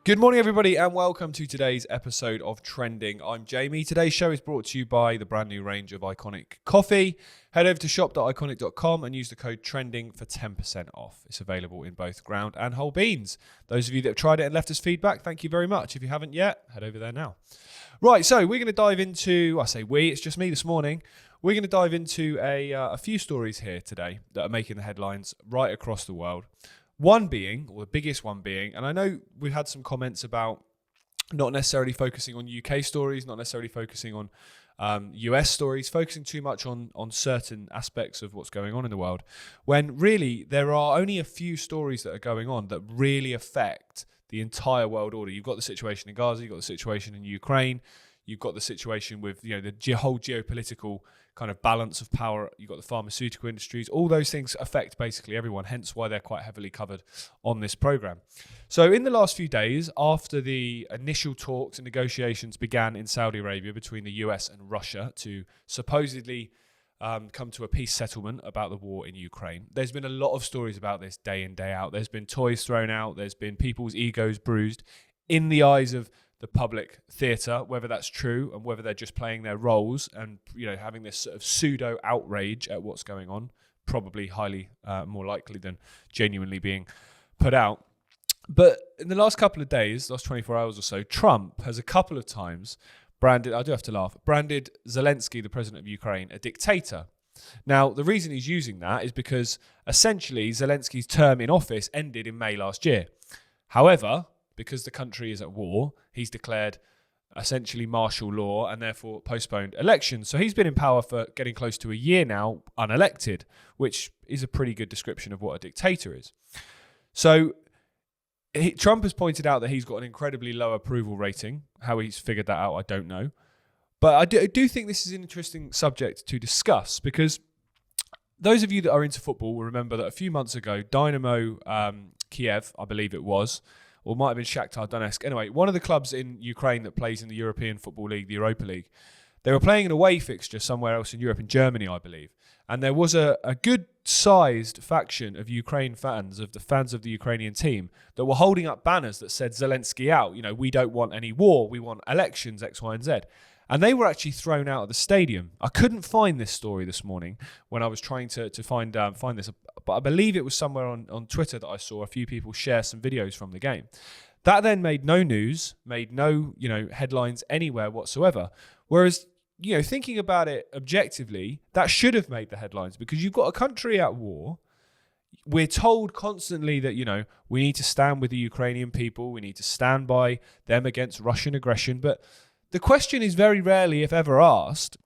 Good morning, everybody, and welcome to today's episode of Trending. I'm Jaymie. Today's show is brought to you by the brand new range of Ickonic coffee. Head over to shop.ickonic.com and use the code TRENDING for 10% off. It's available in both ground and whole beans. Those of you that have tried it and left us feedback, thank you very much. If you haven't yet, head over there now. Right, so we're going to dive into, I say we, it's just me this morning. We're going to dive into a few stories here today that are making the headlines right across the world. One being, or the biggest one being, and I know we've had some comments about not necessarily focusing on UK stories, not necessarily focusing on US stories, focusing too much on certain aspects of what's going on in the world, when really there are only a few stories that are going on that really affect the entire world order. You've got the situation in Gaza, you've got the situation in Ukraine, you've got the situation with the whole geopolitical kind of balance of power. You've got the pharmaceutical industries. All those things affect basically everyone, hence why they're quite heavily covered on this program. So in the last few days, after the initial talks and negotiations began in Saudi Arabia between the US and Russia to supposedly come to a peace settlement about the war in Ukraine, there's been a lot of stories about this day in, day out. There's been toys thrown out. There's been people's egos bruised in the eyes of the public theatre, whether that's true and whether they're just playing their roles and having this sort of pseudo outrage at what's going on, probably highly more likely than genuinely being put out. But in the last couple of days, last 24 hours or so, Trump has a couple of times branded Zelensky, the president of Ukraine, a dictator. Now, the reason he's using that is because essentially Zelensky's term in office ended in May last year. However, because the country is at war, he's declared essentially martial law and therefore postponed elections. So he's been in power for getting close to a year now, unelected, which is a pretty good description of what a dictator is. So Trump has pointed out that he's got an incredibly low approval rating. How he's figured that out, I don't know. But I do think this is an interesting subject to discuss, because those of you that are into football will remember that a few months ago, Dynamo Kiev, I believe it was, or might have been Shakhtar Donetsk. Anyway, one of the clubs in Ukraine that plays in the European Football League, the Europa League, they were playing an away fixture somewhere else in Europe, in Germany, I believe. And there was a good-sized faction of Ukraine fans, of the Ukrainian team, that were holding up banners that said Zelensky out. We don't want any war. We want elections, X, Y, and Z. And they were actually thrown out of the stadium. I couldn't find this story this morning when I was trying to find this, but I believe it was somewhere on Twitter that I saw a few people share some videos from the game. That then made no news, made no headlines anywhere whatsoever. Whereas thinking about it objectively, that should have made the headlines, because you've got a country at war. We're told constantly that we need to stand with the Ukrainian people, we need to stand by them against Russian aggression, but the question is very rarely, if ever asked,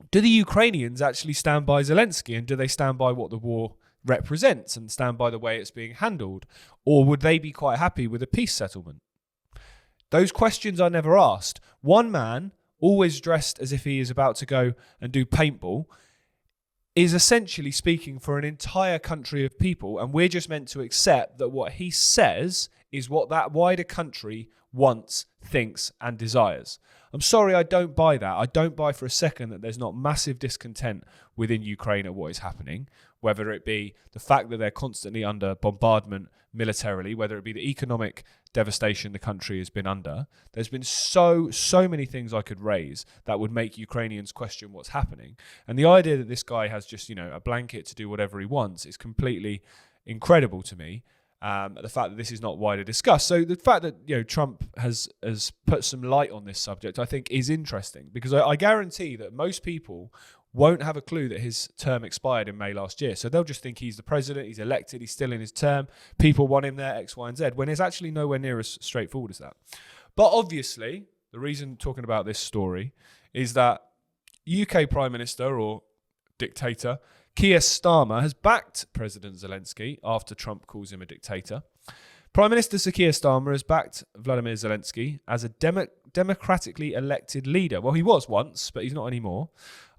do the Ukrainians actually stand by Zelensky, and do they stand by what the war represents and stand by the way it's being handled? Or would they be quite happy with a peace settlement? Those questions are never asked. One man, always dressed as if he is about to go and do paintball, is essentially speaking for an entire country of people, and we're just meant to accept that what he says is what that wider country wants, thinks, and desires. I'm sorry, I don't buy that. I don't buy for a second that there's not massive discontent within Ukraine at what is happening, whether it be the fact that they're constantly under bombardment militarily, whether it be the economic devastation the country has been under. There's been so many things I could raise that would make Ukrainians question what's happening. And the idea that this guy has just, a blanket to do whatever he wants is completely incredible to me. The fact that this is not widely discussed. So the fact that Trump has put some light on this subject, I think, is interesting, because I guarantee that most people won't have a clue that his term expired in May last year. So they'll just think he's the president, he's elected, he's still in his term, people want him there, X, Y, and Z, when it's actually nowhere near as straightforward as that. But obviously, the reason talking about this story is that UK Prime Minister, or dictator, Keir Starmer, has backed President Zelensky after Trump calls him a dictator. Prime Minister Sir Keir Starmer has backed Vladimir Zelensky as a democratically elected leader. Well, he was once, but he's not anymore,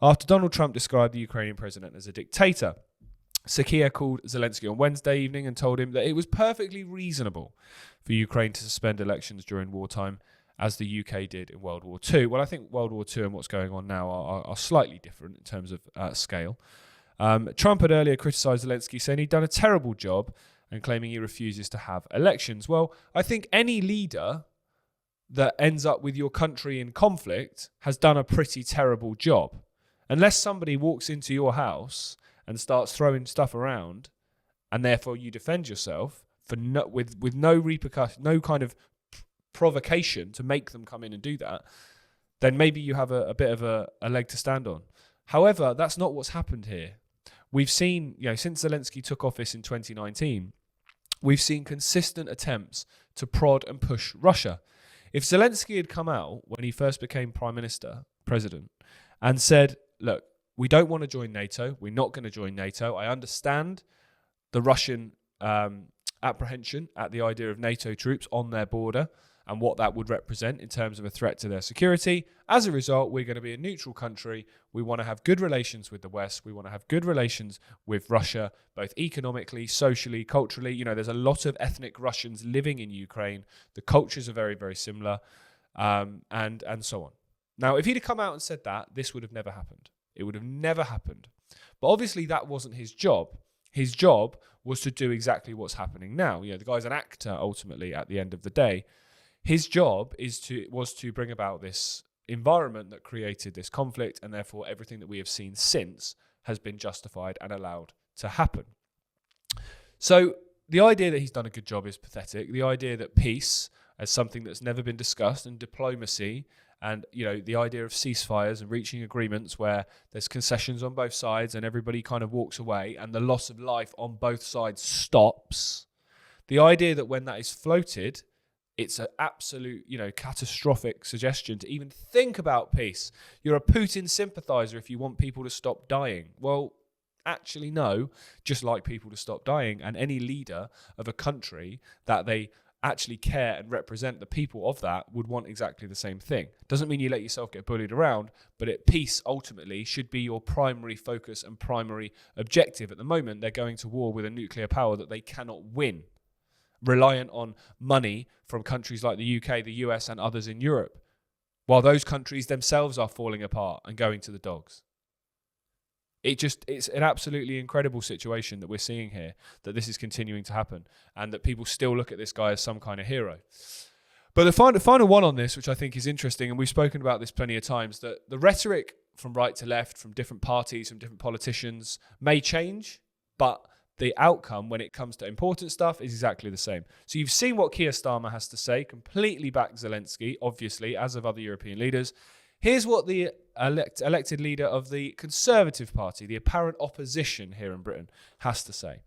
after Donald Trump described the Ukrainian president as a dictator. Sir Keir called Zelensky on Wednesday evening and told him that it was perfectly reasonable for Ukraine to suspend elections during wartime, as the UK did in World War II. Well, I think World War II and what's going on now are slightly different in terms of scale. Trump had earlier criticised Zelensky, saying he'd done a terrible job and claiming he refuses to have elections. Well, I think any leader that ends up with your country in conflict has done a pretty terrible job. Unless somebody walks into your house and starts throwing stuff around, and therefore you defend yourself with no repercussion, no kind of provocation to make them come in and do that, then maybe you have a bit of a leg to stand on. However, that's not what's happened here. We've seen, since Zelensky took office in 2019, we've seen consistent attempts to prod and push Russia. If Zelensky had come out when he first became president, and said, look, we don't want to join NATO, we're not going to join NATO, I understand the Russian apprehension at the idea of NATO troops on their border and what that would represent in terms of a threat to their security. As a result, we're going to be a neutral country. We want to have good relations with the West. We want to have good relations with Russia, both economically, socially, culturally. There's a lot of ethnic Russians living in Ukraine. The cultures are very, very similar, and so on. Now, if he'd have come out and said that, this would have never happened. It would have never happened. But obviously, that wasn't his job. His job was to do exactly what's happening now. The guy's an actor, ultimately, at the end of the day. His job was to bring about this environment that created this conflict, and therefore everything that we have seen since has been justified and allowed to happen. So the idea that he's done a good job is pathetic. The idea that peace, as something that's never been discussed, and diplomacy, and the idea of ceasefires and reaching agreements where there's concessions on both sides and everybody kind of walks away and the loss of life on both sides stops. The idea that when that is floated, it's an absolute, catastrophic suggestion to even think about peace. You're a Putin sympathizer if you want people to stop dying. Well, actually, no, just like people to stop dying. And any leader of a country that they actually care and represent the people of that would want exactly the same thing. Doesn't mean you let yourself get bullied around, but peace ultimately should be your primary focus and primary objective. At the moment, they're going to war with a nuclear power that they cannot win, reliant on money from countries like the UK, the US, and others in Europe, while those countries themselves are falling apart and going to the dogs. It's an absolutely incredible situation that we're seeing here, that this is continuing to happen, and that people still look at this guy as some kind of hero. But the final one on this, which I think is interesting, and we've spoken about this plenty of times, that the rhetoric from right to left, from different parties, from different politicians may change, but the outcome when it comes to important stuff is exactly the same. So you've seen what Keir Starmer has to say, completely back Zelensky, obviously, as of other European leaders. Here's what the elected leader of the Conservative Party, the apparent opposition here in Britain, has to say.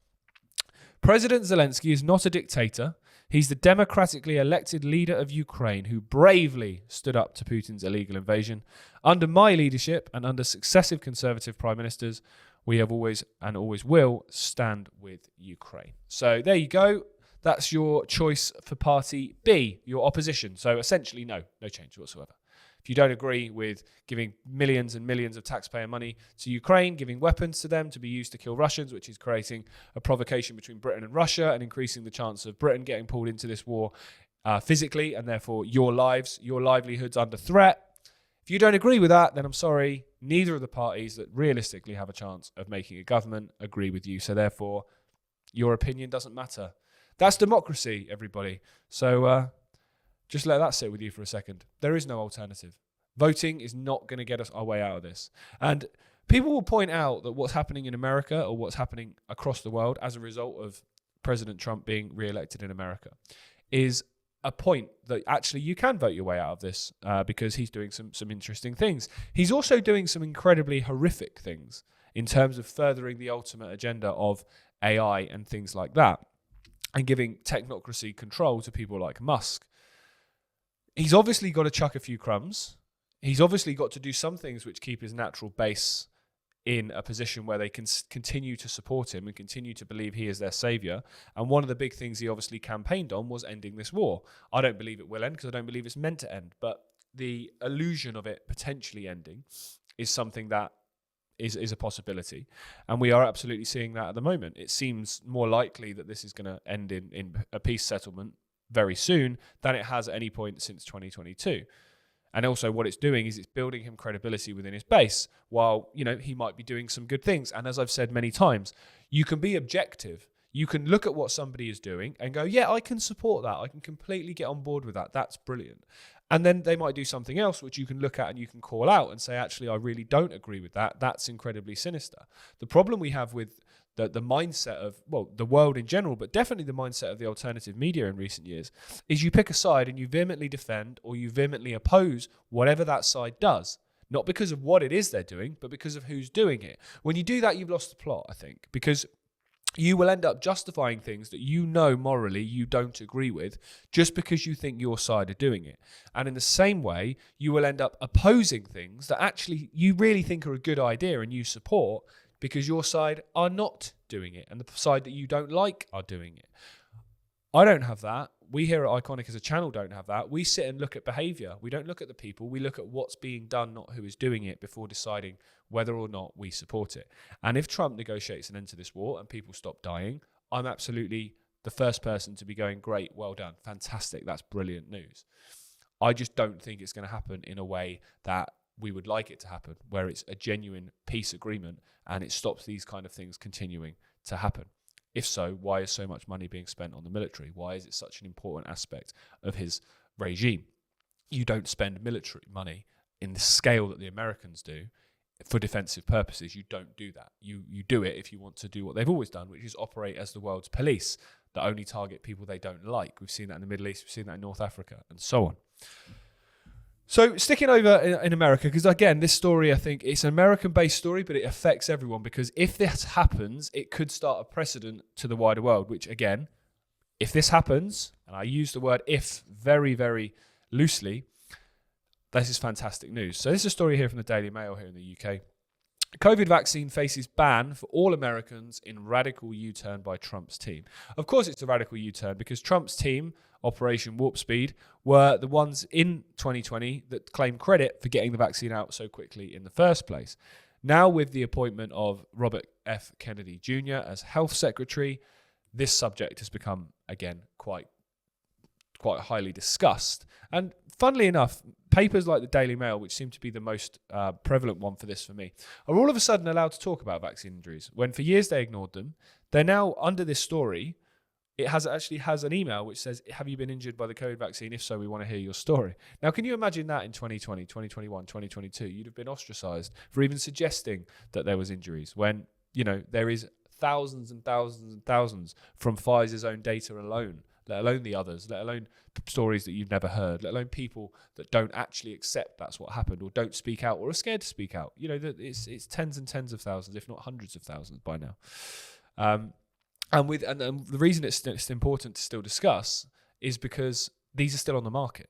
President Zelensky is not a dictator. He's the democratically elected leader of Ukraine who bravely stood up to Putin's illegal invasion. Under my leadership and under successive Conservative prime ministers, we have always and always will stand with Ukraine. So there you go. That's your choice for Party B, your opposition. So essentially, no change whatsoever. If you don't agree with giving millions and millions of taxpayer money to Ukraine, giving weapons to them to be used to kill Russians, which is creating a provocation between Britain and Russia and increasing the chance of Britain getting pulled into this war physically, and therefore your livelihoods under threat. If you don't agree with that, then I'm sorry, neither of the parties that realistically have a chance of making a government agree with you. So therefore, your opinion doesn't matter. That's democracy, everybody. So just let that sit with you for a second. There is no alternative. Voting is not going to get us our way out of this. And people will point out that what's happening in America, or what's happening across the world as a result of President Trump being re-elected in America, is a point that actually you can vote your way out of this because he's doing some interesting things. He's also doing some incredibly horrific things in terms of furthering the ultimate agenda of AI and things like that, and giving technocracy control to people like Musk. He's obviously got to chuck a few crumbs. He's obviously got to do some things which keep his natural base in a position where they can continue to support him and continue to believe he is their savior. And one of the big things he obviously campaigned on was ending this war. I don't believe it will end because I don't believe it's meant to end. But the illusion of it potentially ending is something that is a possibility. And we are absolutely seeing that at the moment. It seems more likely that this is going to end in a peace settlement very soon than it has at any point since 2022. And also what it's doing is it's building him credibility within his base while, he might be doing some good things. And as I've said many times, you can be objective. You can look at what somebody is doing and go, yeah, I can support that. I can completely get on board with that. That's brilliant. And then they might do something else which you can look at and you can call out and say, actually, I really don't agree with that. That's incredibly sinister. The problem we have with the mindset of, well, the world in general, but definitely the mindset of the alternative media in recent years, is you pick a side and you vehemently defend or you vehemently oppose whatever that side does. Not because of what it is they're doing, but because of who's doing it. When you do that, you've lost the plot, I think, because you will end up justifying things that you know morally you don't agree with just because you think your side are doing it. And in the same way, you will end up opposing things that actually you really think are a good idea and you support because your side are not doing it and the side that you don't like are doing it. I don't have that. We here at Ickonic as a channel don't have that. We sit and look at behaviour. We don't look at the people. We look at what's being done, not who is doing it, before deciding whether or not we support it. And if Trump negotiates an end to this war and people stop dying, I'm absolutely the first person to be going, great, well done, fantastic, that's brilliant news. I just don't think it's going to happen in a way that we would like it to happen, where it's a genuine peace agreement and it stops these kind of things continuing to happen. If so, why is so much money being spent on the military? Why is it such an important aspect of his regime? You don't spend military money in the scale that the Americans do for defensive purposes. You don't do that. You do it if you want to do what they've always done, which is operate as the world's police that only target people they don't like. We've seen that in the Middle East, we've seen that in North Africa, and so on. So sticking over in America, because again, this story, I think it's an American-based story, but it affects everyone, because if this happens, it could start a precedent to the wider world, which again, if this happens, and I use the word if very, very loosely, this is fantastic news. So this is a story here from the Daily Mail here in the UK. COVID vaccine faces ban for all Americans in radical U-turn by Trump's team. Of course it's a radical U-turn because Trump's team, Operation Warp Speed, were the ones in 2020 that claimed credit for getting the vaccine out so quickly in the first place. Now with the appointment of Robert F. Kennedy Jr. as Health Secretary, this subject has become, again, quite highly discussed. And funnily enough, papers like the Daily Mail, which seem to be the most prevalent one for this for me, are all of a sudden allowed to talk about vaccine injuries. When for years they ignored them, they're now under this story. It actually has an email which says, have you been injured by the COVID vaccine? If so, we want to hear your story. Now, can you imagine that in 2020, 2021, 2022? You'd have been ostracized for even suggesting that there was injuries when, you know, there is thousands and thousands and thousands from Pfizer's own data alone, let alone the others, let alone stories that you've never heard, let alone people that don't actually accept that's what happened or don't speak out or are scared to speak out. You know, it's tens and tens of thousands, if not hundreds of thousands by now. And the reason it's important to still discuss is because these are still on the market.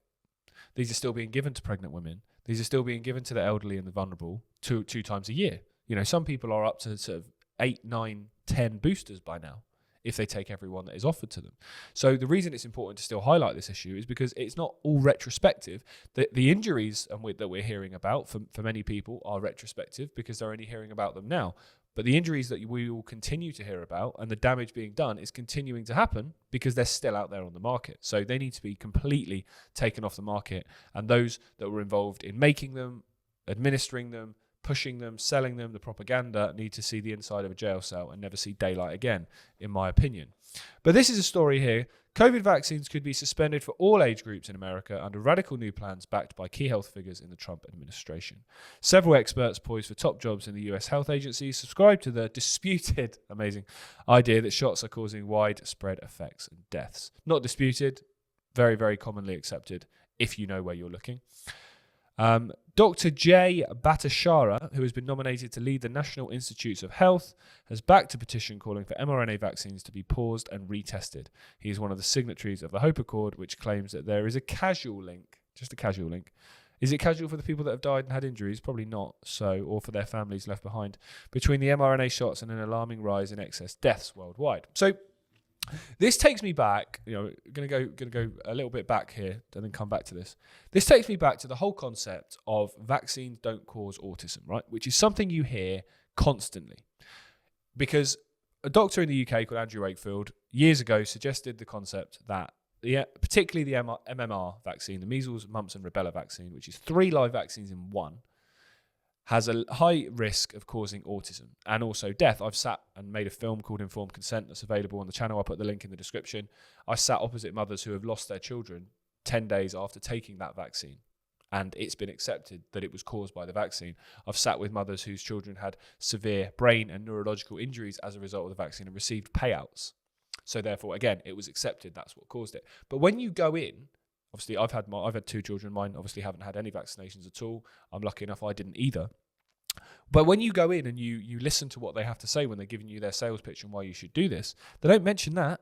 These are still being given to pregnant women. These are still being given to the elderly and the vulnerable two times a year. You know, some people are up to sort of 8, 9, 10 boosters by now if they take every one that is offered to them. So the reason it's important to still highlight this issue is because it's not all retrospective. The injuries that we're hearing about for many people are retrospective because they're only hearing about them now. But the injuries that we will continue to hear about and the damage being done is continuing to happen because they're still out there on the market. So they need to be completely taken off the market. And those that were involved in making them, administering them, pushing them, selling them, the propaganda, need to see the inside of a jail cell and never see daylight again, in my opinion. But this is a story here. COVID vaccines could be suspended for all age groups in America under radical new plans backed by key health figures in the Trump administration. Several experts poised for top jobs in the US health agencies subscribe to the disputed, amazing, idea that shots are causing widespread effects and deaths. Not disputed, very, very commonly accepted if you know where you're looking. Dr. Jay Bhattacharya, who has been nominated to lead the National Institutes of Health, has backed a petition calling for mRNA vaccines to be paused and retested. He is one of the signatories of the Hope Accord, which claims that there is a causal link, just a causal link. Is it causal for the people that have died and had injuries? Probably not so, or for their families left behind, between the mRNA shots and an alarming rise in excess deaths worldwide. So this takes me back, you know, gonna go a little bit back here and then come back to this. This takes me back to the whole concept of vaccines don't cause autism, right? Which is something you hear constantly. Because a doctor in the UK called Andrew Wakefield years ago suggested the concept that particularly the MMR vaccine, the measles, mumps and rubella vaccine, which is 3 live vaccines in one, has a high risk of causing autism and also death. I've sat and made a film called Informed Consent that's available on the channel. I'll put the link in the description. I sat opposite mothers who have lost their children 10 days after taking that vaccine, and it's been accepted that it was caused by the vaccine. I've sat with mothers whose children had severe brain and neurological injuries as a result of the vaccine and received payouts. So therefore, again, it was accepted that's what caused it. But when you go in, obviously I've had 2 children. Mine obviously haven't had any vaccinations at all. I'm lucky enough I didn't either. But when you go in and you listen to what they have to say when they're giving you their sales pitch and why you should do this, they don't mention that.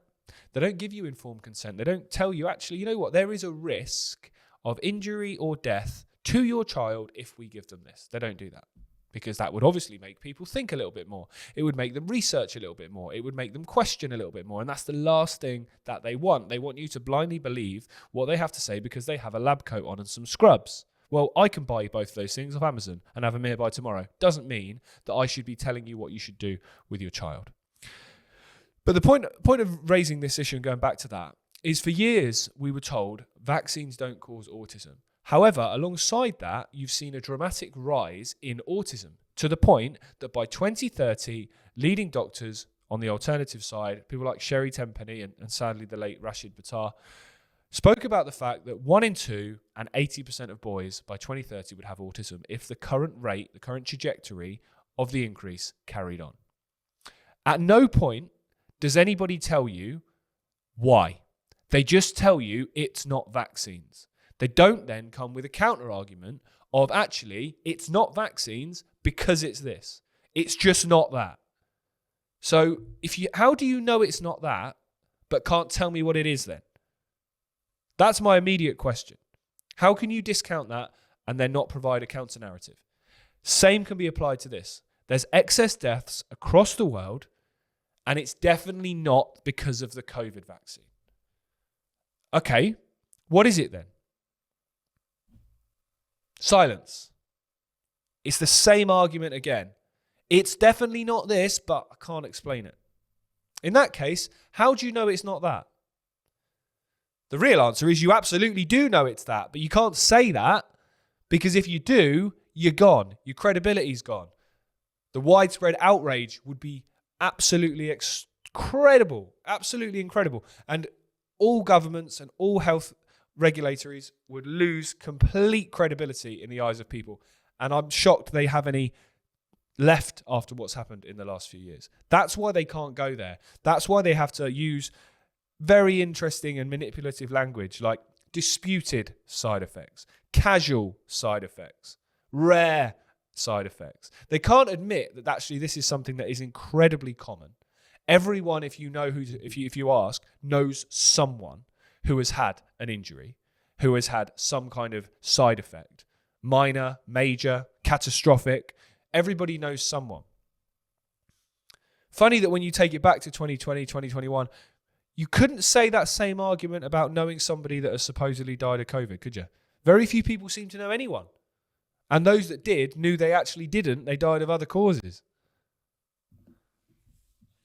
They don't give you informed consent. They don't tell you, actually, you know what, there is a risk of injury or death to your child if we give them this. They don't do that, because that would obviously make people think a little bit more. It would make them research a little bit more. It would make them question a little bit more. And that's the last thing that they want. They want you to blindly believe what they have to say because they have a lab coat on and some scrubs. Well, I can buy both of those things off Amazon and have them here by tomorrow. Doesn't mean that I should be telling you what you should do with your child. But the point of raising this issue and going back to that is, for years we were told vaccines don't cause autism. However, alongside that, you've seen a dramatic rise in autism, to the point that by 2030, leading doctors on the alternative side, people like Sherry Tenpenny and sadly the late Rashid Buttar, spoke about the fact that 1 in 2 and 80% of boys by 2030 would have autism if the current rate, the current trajectory of the increase carried on. At no point does anybody tell you why. They just tell you it's not vaccines. They don't then come with a counter argument of, actually, it's not vaccines because it's this. It's just not that. So how do you know it's not that, but can't tell me what it is then? That's my immediate question. How can you discount that and then not provide a counter narrative? Same can be applied to this. There's excess deaths across the world, and it's definitely not because of the COVID vaccine. Okay, what is it then? Silence. It's the same argument again. It's definitely not this, but I can't explain it. In that case, how do you know it's not that? The real answer is you absolutely do know it's that, but you can't say that, because if you do, you're gone. Your credibility's gone. The widespread outrage would be absolutely incredible. Absolutely incredible. And all governments and all health regulatories would lose complete credibility in the eyes of people. And I'm shocked they have any left after what's happened in the last few years. That's why they can't go there. That's why they have to use very interesting and manipulative language like disputed side effects, casual side effects, rare side effects. They can't admit that actually this is something that is incredibly common. Everyone, if you ask, knows someone who has had an injury, who has had some kind of side effect, minor, major, catastrophic. Everybody knows someone. Funny that when you take it back to 2020, 2021, you couldn't say that same argument about knowing somebody that has supposedly died of COVID, could you? Very few people seem to know anyone. And those that did knew they actually didn't. They died of other causes.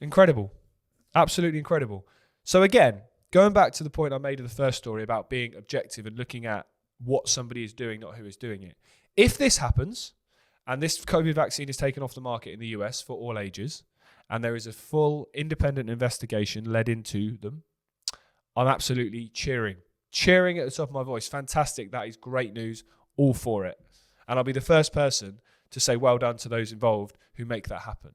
Incredible. Absolutely incredible. So again, going back to the point I made in the first story about being objective and looking at what somebody is doing, not who is doing it. If this happens, and this COVID vaccine is taken off the market in the US for all ages, and there is a full independent investigation led into them, I'm absolutely cheering at the top of my voice. Fantastic. That is great news. All for it. And I'll be the first person to say well done to those involved who make that happen.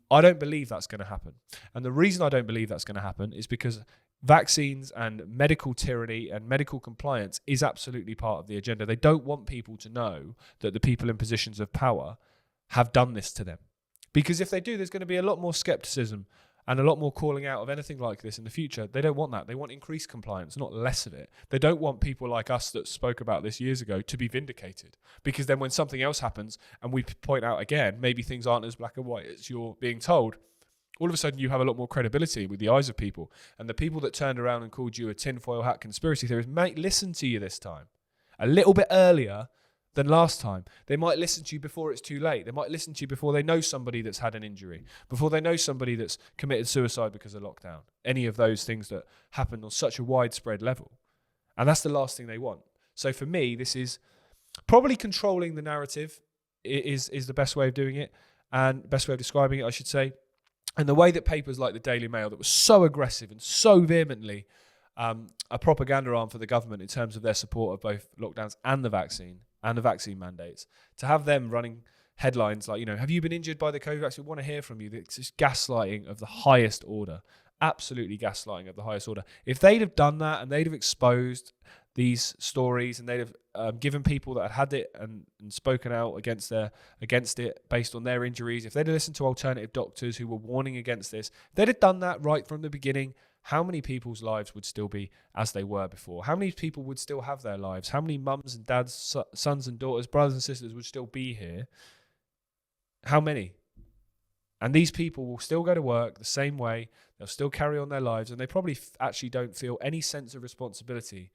I don't believe that's going to happen. And the reason I don't believe that's going to happen is because vaccines and medical tyranny and medical compliance is absolutely part of the agenda. They don't want people to know that the people in positions of power have done this to them. Because if they do, there's going to be a lot more skepticism and a lot more calling out of anything like this in the future. They don't want that. They want increased compliance, not less of it. They don't want people like us that spoke about this years ago to be vindicated. Because then when something else happens and we point out again, maybe things aren't as black and white as you're being told, all of a sudden you have a lot more credibility with the eyes of people. And the people that turned around and called you a tinfoil hat conspiracy theorist might listen to you this time a little bit earlier than last time. They might listen to you before it's too late. They might listen to you before they know somebody that's had an injury, before they know somebody that's committed suicide because of lockdown. Any of those things that happened on such a widespread level. And that's the last thing they want. So for me, this is probably controlling the narrative is the best way of doing it, and best way of describing it, I should say. And the way that papers like the Daily Mail, that was so aggressive and so vehemently a propaganda arm for the government in terms of their support of both lockdowns and the vaccine mandates, to have them running headlines like, have you been injured by the COVID vaccine? We want to hear from you. It's just gaslighting of the highest order. Absolutely gaslighting of the highest order. If they'd have done that and they'd have exposed these stories and they'd have given people that had it and spoken out against it based on their injuries, if they'd have listened to alternative doctors who were warning against this, if they'd have done that right from the beginning, how many people's lives would still be as they were before? How many people would still have their lives? How many mums and dads, sons and daughters, brothers and sisters would still be here? How many? And these people will still go to work the same way. They'll still carry on their lives, and they probably actually don't feel any sense of responsibility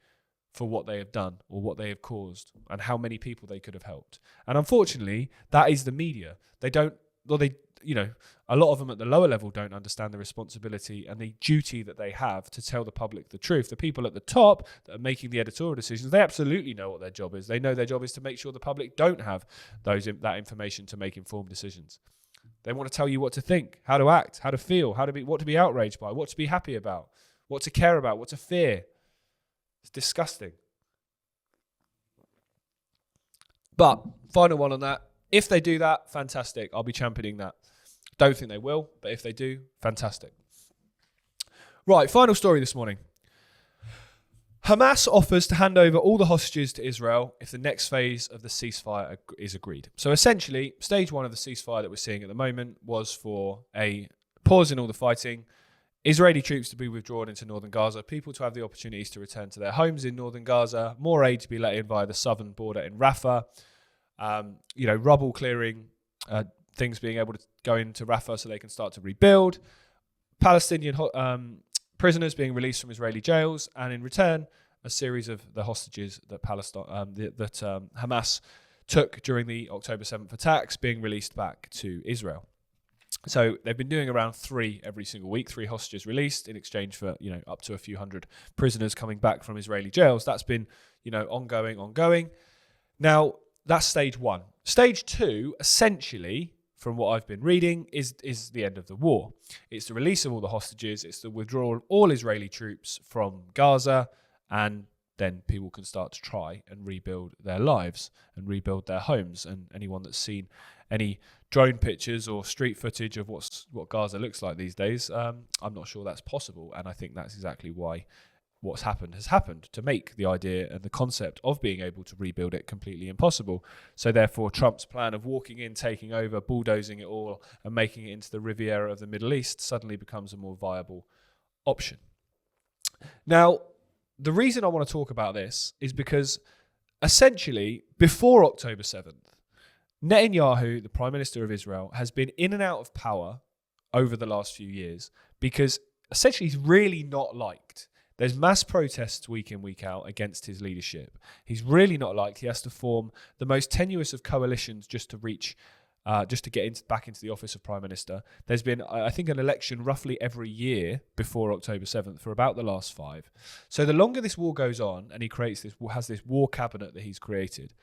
for what they have done or what they have caused and how many people they could have helped. And unfortunately, that is the media. A lot of them at the lower level don't understand the responsibility and the duty that they have to tell the public the truth. The people at the top that are making the editorial decisions, they absolutely know what their job is. They know their job is to make sure the public don't have that information to make informed decisions. They want to tell you what to think, how to act, how to feel, what to be outraged by, what to be happy about, what to care about, what to fear. It's disgusting. But final one on that. If they do that, fantastic. I'll be championing that. Don't think they will, but if they do, fantastic. Right, final story this morning. Hamas offers to hand over all the hostages to Israel if the next phase of the ceasefire is agreed. So essentially, stage one of the ceasefire that we're seeing at the moment was for a pause in all the fighting, Israeli troops to be withdrawn into northern Gaza, people to have the opportunities to return to their homes in northern Gaza, more aid to be let in via the southern border in Rafah, rubble clearing, things being able to go into Rafah so they can start to rebuild, Palestinian prisoners being released from Israeli jails, and in return, a series of the hostages that Hamas took during the October 7th attacks being released back to Israel. So they've been doing around 3 every single week, 3 hostages released in exchange for, up to a few hundred prisoners coming back from Israeli jails. That's been, ongoing. Now, that's stage one. Stage two, essentially, from what I've been reading, is the end of the war. It's the release of all the hostages. It's the withdrawal of all Israeli troops from Gaza, and then people can start to try and rebuild their lives and rebuild their homes. And anyone that's seen any drone pictures or street footage of what Gaza looks like these days, I'm not sure that's possible. And I think that's exactly why what's happened has happened, to make the idea and the concept of being able to rebuild it completely impossible. So therefore, Trump's plan of walking in, taking over, bulldozing it all and making it into the Riviera of the Middle East suddenly becomes a more viable option. Now, the reason I want to talk about this is because essentially before October 7th, Netanyahu, the Prime Minister of Israel, has been in and out of power over the last few years because essentially he's really not liked. There's mass protests week in, week out against his leadership. He's really not liked. He has to form the most tenuous of coalitions just to get back into the office of Prime Minister. There's been, I think, an election roughly every year before October 7th for about the last 5. So the longer this war goes on and he has this war cabinet that he's created,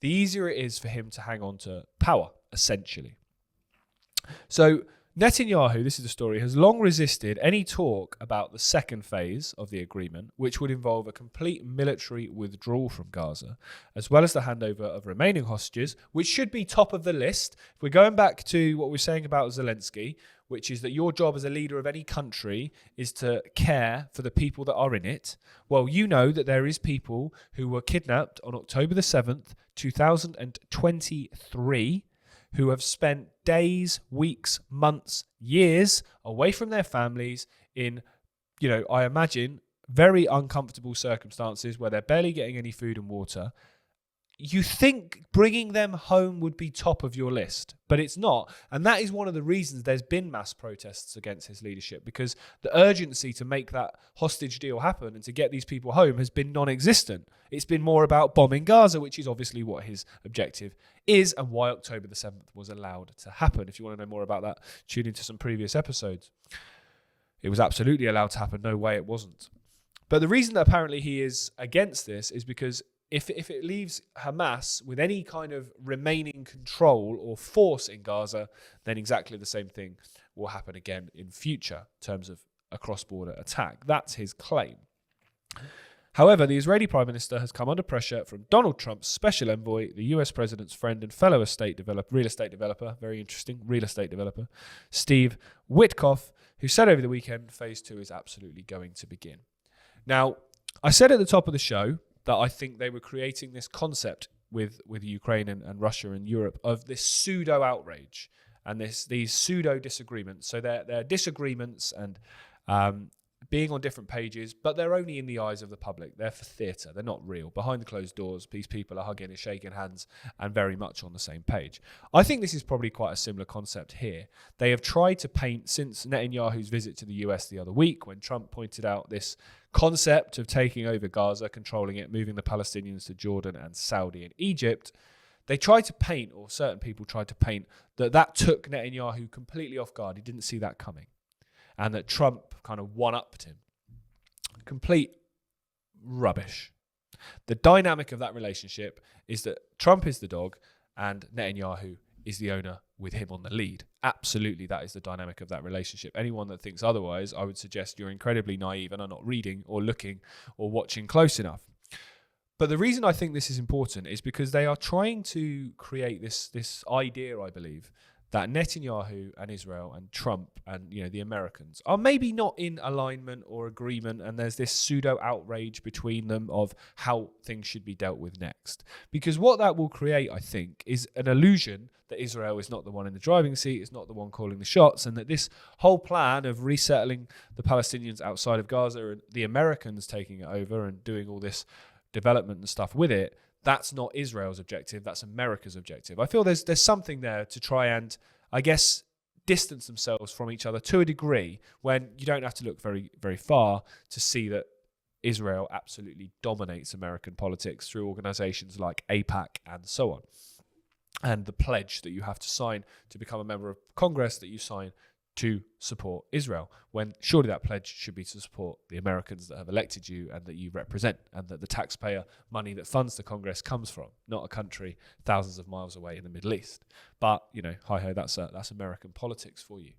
the easier it is for him to hang on to power, essentially. So Netanyahu, this is the story, has long resisted any talk about the second phase of the agreement, which would involve a complete military withdrawal from Gaza, as well as the handover of remaining hostages, which should be top of the list. If we're going back to what we're saying about Zelensky, which is that your job as a leader of any country is to care for the people that are in it. Well, you know that there is people who were kidnapped on October the 7th, 2023, who have spent days, weeks, months, years away from their families in, I imagine, very uncomfortable circumstances where they're barely getting any food and water. You think bringing them home would be top of your list, but it's not. And that is one of the reasons there's been mass protests against his leadership, because the urgency to make that hostage deal happen and to get these people home has been non-existent. It's been more about bombing Gaza, which is obviously what his objective is and why October the 7th was allowed to happen. If you want to know more about that, tune into some previous episodes. It was absolutely allowed to happen. No way it wasn't. But the reason that apparently he is against this is because if it leaves Hamas with any kind of remaining control or force in Gaza, then exactly the same thing will happen again in future in terms of a cross-border attack. That's his claim. However, the Israeli Prime Minister has come under pressure from Donald Trump's special envoy, the US President's friend and fellow real estate developer, very interesting, real estate developer, Steve Witkoff, who said over the weekend, phase 2 is absolutely going to begin. Now, I said at the top of the show that I think they were creating this concept with Ukraine and Russia and Europe of this pseudo-outrage and these pseudo-disagreements. So they're disagreements and being on different pages, but they're only in the eyes of the public. They're for theatre. They're not real. Behind the closed doors, these people are hugging and shaking hands and very much on the same page. I think this is probably quite a similar concept here. They have tried to paint, since Netanyahu's visit to the US the other week, when Trump pointed out this concept of taking over Gaza, controlling it, moving the Palestinians to Jordan and Saudi and Egypt, they tried to paint, or certain people tried to paint, that took Netanyahu completely off guard. He didn't see that coming. And that Trump kind of one-upped him. Complete rubbish. The dynamic of that relationship is that Trump is the dog and Netanyahu is the owner with him on the lead. Absolutely, that is the dynamic of that relationship. Anyone that thinks otherwise, I would suggest you're incredibly naive and are not reading or looking or watching close enough. But the reason I think this is important is because they are trying to create this idea, I believe, that Netanyahu and Israel and Trump and the Americans are maybe not in alignment or agreement, and there's this pseudo outrage between them of how things should be dealt with next. Because what that will create, I think, is an illusion that Israel is not the one in the driving seat, is not the one calling the shots, and that this whole plan of resettling the Palestinians outside of Gaza and the Americans taking it over and doing all this development and stuff with it, that's not Israel's objective, that's America's objective. I feel there's something there to try and, I guess, distance themselves from each other to a degree when you don't have to look very, very far to see that Israel absolutely dominates American politics through organizations like AIPAC and so on. And the pledge that you have to sign to become a member of Congress, that you sign to support Israel, when surely that pledge should be to support the Americans that have elected you and that you represent, and that the taxpayer money that funds the Congress comes from, not a country thousands of miles away in the Middle East. But, hi-ho, that's American politics for you.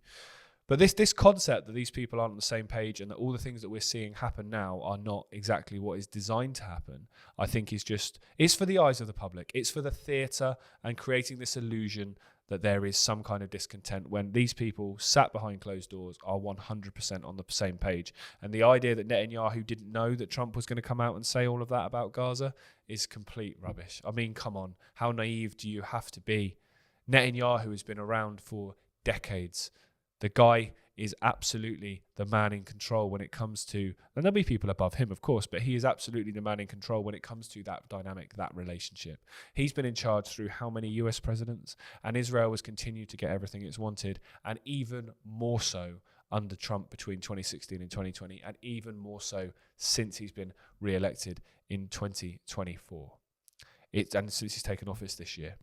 But this concept that these people aren't on the same page and that all the things that we're seeing happen now are not exactly what is designed to happen, I think it's for the eyes of the public. It's for the theatre and creating this illusion that there is some kind of discontent when these people sat behind closed doors are 100% on the same page. And the idea that Netanyahu didn't know that Trump was going to come out and say all of that about Gaza is complete rubbish. I mean, come on, how naive do you have to be? Netanyahu has been around for decades. The guy is absolutely the man in control when it comes to, and there'll be people above him, of course, but he is absolutely the man in control when it comes to that dynamic, that relationship. He's been in charge through how many US presidents, and Israel has continued to get everything it's wanted, and even more so under Trump between 2016 and 2020, and even more so since he's been re-elected in 2024. And since he's taken office this year.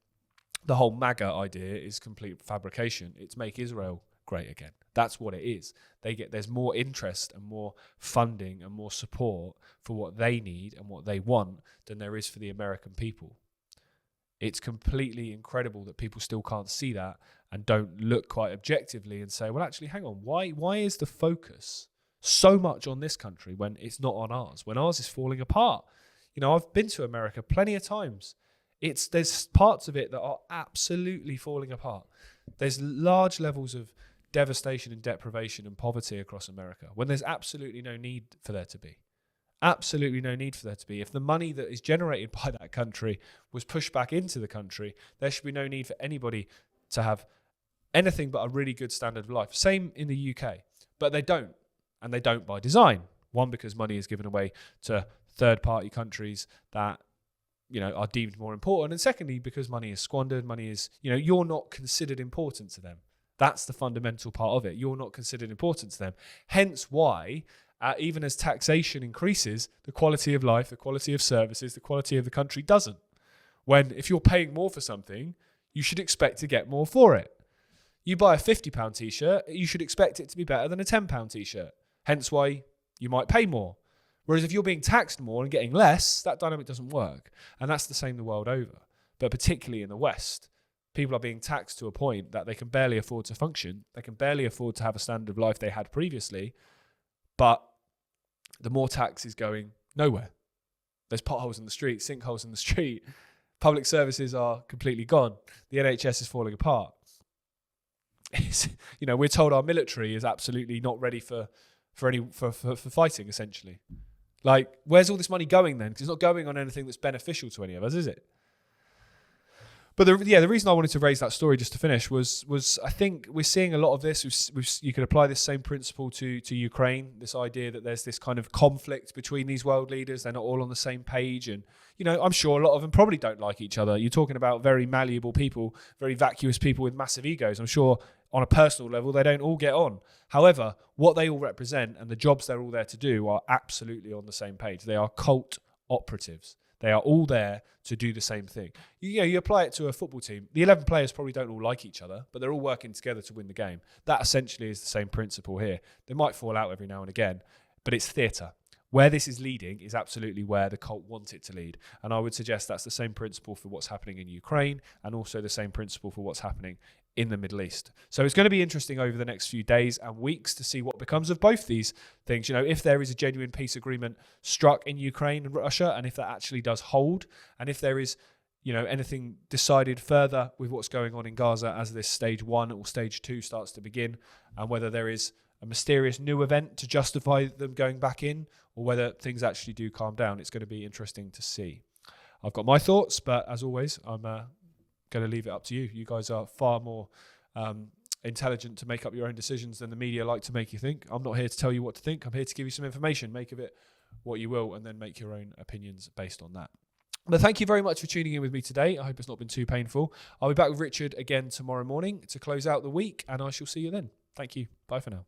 The whole MAGA idea is complete fabrication. It's make Israel great again. That's what it is. There's more interest and more funding and more support for what they need and what they want than there is for the American people. It's completely incredible that people still can't see that and don't look quite objectively and say, well, actually, hang on, why is the focus so much on this country when it's not on ours, when ours is falling apart? I've been to America plenty of times. There's parts of it that are absolutely falling apart. There's large levels of devastation and deprivation and poverty across America when there's absolutely no need for there to be. Absolutely no need for there to be. If the money that is generated by that country was pushed back into the country, there should be no need for anybody to have anything but a really good standard of life. Same in the UK. But they don't. And they don't by design. One, because money is given away to third-party countries that are deemed more important. And secondly, because money is squandered, money is, you're not considered important to them. That's the fundamental part of it. You're not considered important to them. Hence why, even as taxation increases, the quality of life, the quality of services, the quality of the country doesn't. When if you're paying more for something, you should expect to get more for it. You buy a £50 t-shirt, you should expect it to be better than a £10 t-shirt. Hence why you might pay more. Whereas if you're being taxed more and getting less, that dynamic doesn't work. And that's the same the world over. But particularly in the West, people are being taxed to a point that they can barely afford to function. They can barely afford to have a standard of life they had previously. But the more tax is going nowhere. There's potholes in the street, sinkholes in the street. Public services are completely gone. The NHS is falling apart. We're told our military is absolutely not ready for fighting, essentially. Like, where's all this money going then? Because it's not going on anything that's beneficial to any of us, is it? But the reason I wanted to raise that story just to finish was I think we're seeing a lot of this. You could apply this same principle to Ukraine, this idea that there's this kind of conflict between these world leaders. They're not all on the same page. And, I'm sure a lot of them probably don't like each other. You're talking about very malleable people, very vacuous people with massive egos. I'm sure on a personal level, they don't all get on. However, what they all represent and the jobs they're all there to do are absolutely on the same page. They are cult operatives. They are all there to do the same thing. You apply it to a football team. The 11 players probably don't all like each other, but they're all working together to win the game. That essentially is the same principle here. They might fall out every now and again, but it's theatre. Where this is leading is absolutely where the cult wants it to lead. And I would suggest that's the same principle for what's happening in Ukraine and also the same principle for what's happening in the Middle East. So it's going to be interesting over the next few days and weeks to see what becomes of both these things. If there is a genuine peace agreement struck in Ukraine and Russia, and if that actually does hold, and if there is, anything decided further with what's going on in Gaza as this stage 1 or stage 2 starts to begin, and whether there is a mysterious new event to justify them going back in, or whether things actually do calm down. It's going to be interesting to see. I've got my thoughts, but as always, I'm going to leave it up to you. You guys are far more intelligent to make up your own decisions than the media like to make you think. I'm not here to tell you what to think. I'm here to give you some information. Make of it what you will, and then make your own opinions based on that. But thank you very much for tuning in with me today. I hope it's not been too painful. I'll be back with Richard again tomorrow morning to close out the week, and I shall see you then. Thank you. Bye for now.